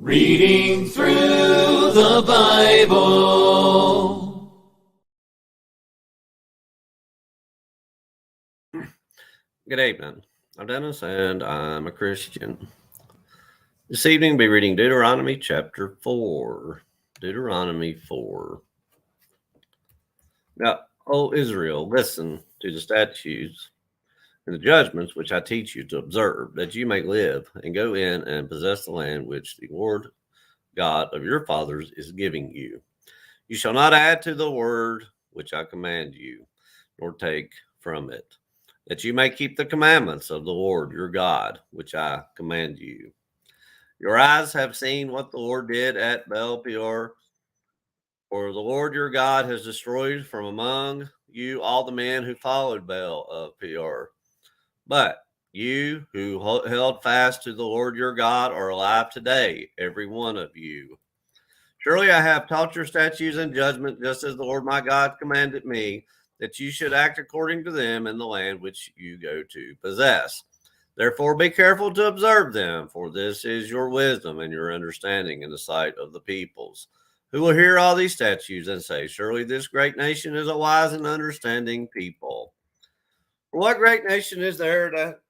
Reading through the Bible. Good evening. I'm Dennis, and I'm a Christian. This evening, I'll be reading Deuteronomy chapter 4. Deuteronomy 4. Now, O Israel, listen to the statutes and the judgments which I teach you to observe, that you may live and go in and possess the land which the Lord God of your fathers is giving you. You shall not add to the word which I command you, nor take from it, that you may keep the commandments of the Lord your God, which I command you. Your eyes have seen what the Lord did at Baal Peor, for the Lord your God has destroyed from among you all the men who followed Baal of Peor. But you who held fast to the Lord your God are alive today, every one of you. Surely I have taught your statutes and judgment, just as the Lord my God commanded me, that you should act according to them in the land which you go to possess. Therefore be careful to observe them, for this is your wisdom and your understanding in the sight of the peoples, who will hear all these statutes and say, surely this great nation is a wise and understanding people. For what great nation is there that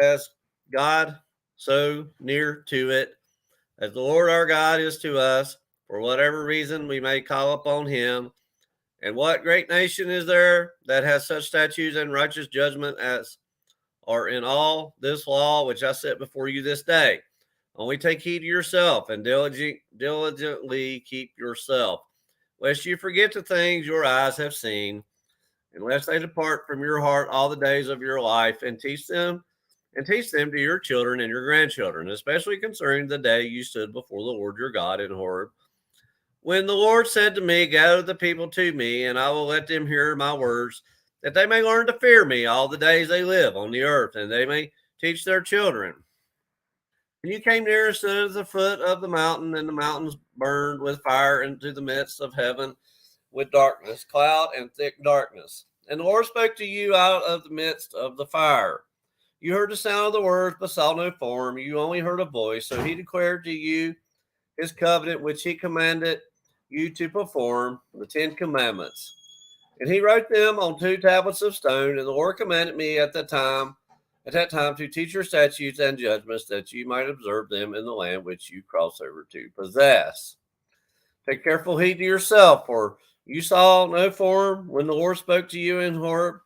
has God so near to it, as the Lord our God is to us? For whatever reason we may call upon him. And what great nation is there that has such statutes and righteous judgment as are in all this law which I set before you this day? Only take heed to yourself and diligently keep yourself, lest you forget the things your eyes have seen, and lest they depart from your heart all the days of your life, and teach them to your children and your grandchildren, especially concerning the day you stood before the Lord your God in Horeb, when the Lord said to me, gather the people to me, and I will let them hear my words, that they may learn to fear me all the days they live on the earth, and they may teach their children. And you came near and stood at the foot of the mountain, and the mountains burned with fire into the midst of heaven with darkness, cloud and thick darkness. And the Lord spoke to you out of the midst of the fire. You heard the sound of the words, but saw no form. You only heard a voice. So he declared to you his covenant, which he commanded you to perform, the 10 Commandments. And he wrote them on 2 tablets of stone. And the Lord commanded me at that time to teach your statutes and judgments, that you might observe them in the land which you cross over to possess. Take careful heed to yourself, for you saw no form when the Lord spoke to you in Horeb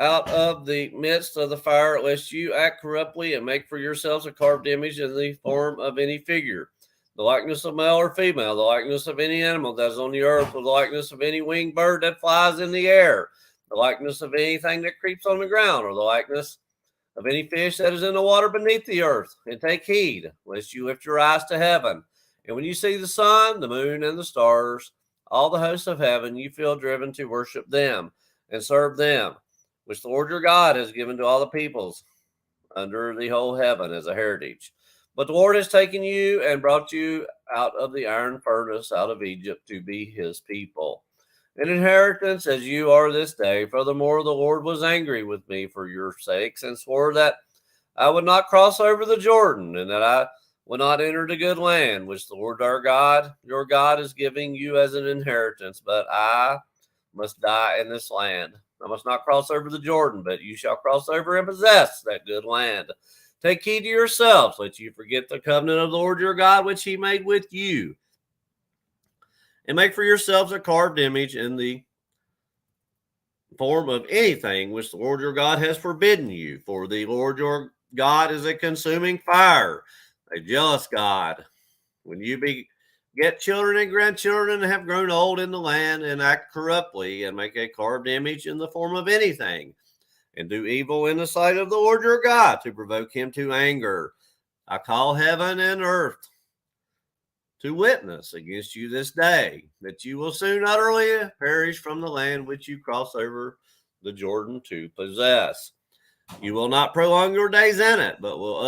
out of the midst of the fire, lest you act corruptly and make for yourselves a carved image in the form of any figure, the likeness of male or female, the likeness of any animal that is on the earth, or the likeness of any winged bird that flies in the air, the likeness of anything that creeps on the ground, or the likeness of any fish that is in the water beneath the earth. And take heed, lest you lift your eyes to heaven, and when you see the sun, the moon, and the stars, all the hosts of heaven, you feel driven to worship them and serve them, which the Lord your God has given to all the peoples under the whole heaven as a heritage. But the Lord has taken you and brought you out of the iron furnace, out of Egypt, to be his people, an inheritance as you are this day. Furthermore, the Lord was angry with me for your sakes, and swore that I would not cross over the Jordan, and that I would not enter the good land which the Lord our God, your God, is giving you as an inheritance. But I must die in this land. I must not cross over the Jordan, but you shall cross over and possess that good land. Take heed to yourselves, lest you forget the covenant of the Lord your God, which he made with you, and make for yourselves a carved image in the form of anything which the Lord your God has forbidden you. For the Lord your God is a consuming fire, a jealous God. When you get children and grandchildren and have grown old in the land, and act corruptly, and make a carved image in the form of anything, and do evil in the sight of the Lord your God, to provoke him to anger, I call heaven and earth to witness against you this day, that you will soon utterly perish from the land which you cross over the Jordan to possess. You will not prolong your days in it, but will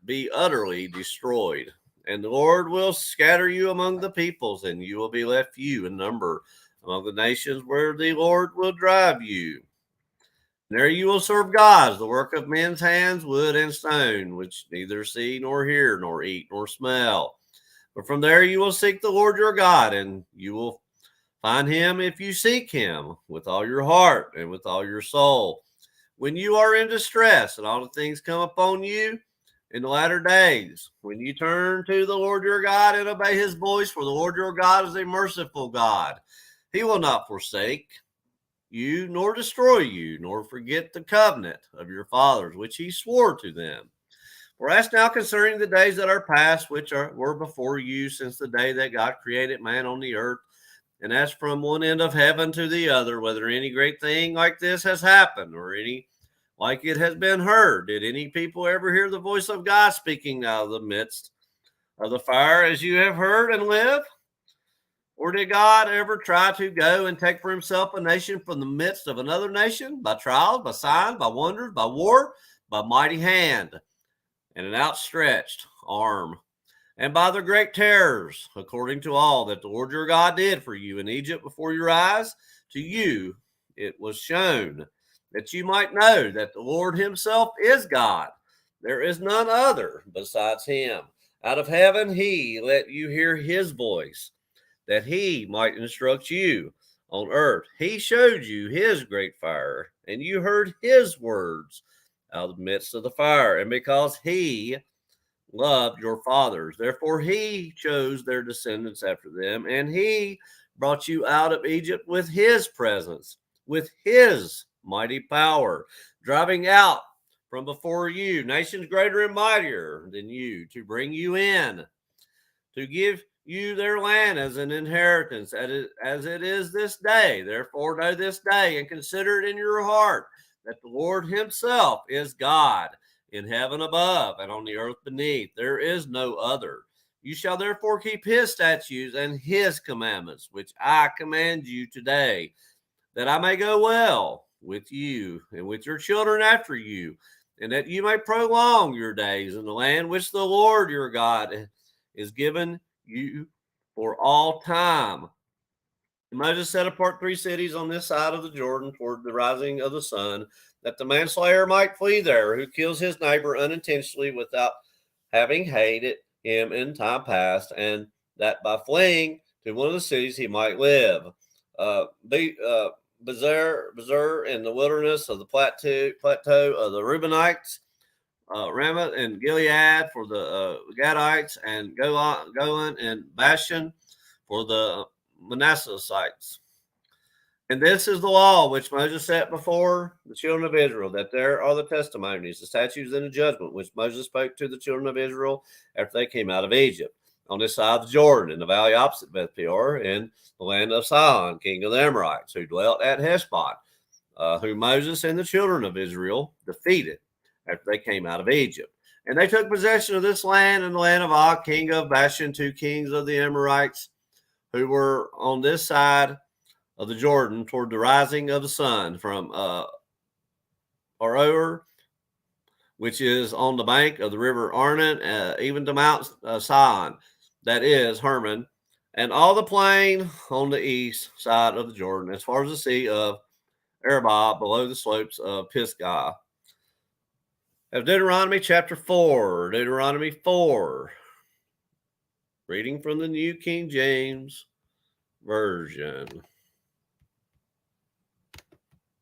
be utterly destroyed. And the Lord will scatter you among the peoples, and you will be left few in number among the nations where the Lord will drive you. There you will serve gods, the work of men's hands, wood and stone, which neither see nor hear, nor eat, nor smell. But from there you will seek the Lord your God, and you will find him if you seek him with all your heart and with all your soul. When you are in distress and all the things come upon you in the latter days, when you turn to the Lord your God and obey his voice, for the Lord your God is a merciful God. He will not forsake you, nor destroy you, nor forget the covenant of your fathers, which he swore to them. For ask now concerning the days that are past, which were before you, since the day that God created man on the earth, and ask from one end of heaven to the other, whether any great thing like this has happened, or any like it has been heard. Did any people ever hear the voice of God speaking out of the midst of the fire, as you have heard, and live? Or did God ever try to go and take for himself a nation from the midst of another nation, by trials, by signs, by wonders, by war, by mighty hand, and an outstretched arm, and by the great terrors, according to all that the Lord your God did for you in Egypt before your eyes? To you it was shown, that you might know that the Lord himself is God. There is none other besides him. Out of heaven he let you hear his voice, that he might instruct you. On earth he showed you his great fire, and you heard his words out of the midst of the fire. And because he loved your fathers, therefore he chose their descendants after them, and he brought you out of Egypt with his presence, with his mighty power, driving out from before you nations greater and mightier than you, to bring you in, to give you their land as an inheritance, as it is this day. Therefore know this day and consider it in your heart, that the Lord himself is God, in heaven above and on the earth beneath. There is no other. You shall therefore keep his statutes and his commandments, which I command you today, that I may go well with you and with your children after you, and that you may prolong your days in the land which the Lord your God is given you for all time. And Moses set apart 3 cities on this side of the Jordan toward the rising of the sun, that the manslayer might flee there, who kills his neighbor unintentionally without having hated him in time past, and that by fleeing to one of the cities he might live. Bezer in the wilderness of the plateau of the Reubenites, Ramoth and Gilead for the Gadites, and Golan and Bashan for the Manassesites. And this is the law which Moses set before the children of Israel, that there are the testimonies, the statutes, and the judgment which Moses spoke to the children of Israel after they came out of Egypt, on this side of the Jordan, in the valley opposite Beth Peor, in the land of Sihon, king of the Amorites, who dwelt at Heshbon, whom Moses and the children of Israel defeated after they came out of Egypt. And they took possession of this land and the land of Og, king of Bashan, 2 kings of the Amorites, who were on this side of the Jordan toward the rising of the sun, from Aroer, which is on the bank of the river Arnon, even to Mount Sion, that is Hermon, and all the plain on the east side of the Jordan, as far as the sea of Arabah, below the slopes of Pisgah. Of Deuteronomy chapter 4, Deuteronomy 4, reading from the New King James Version.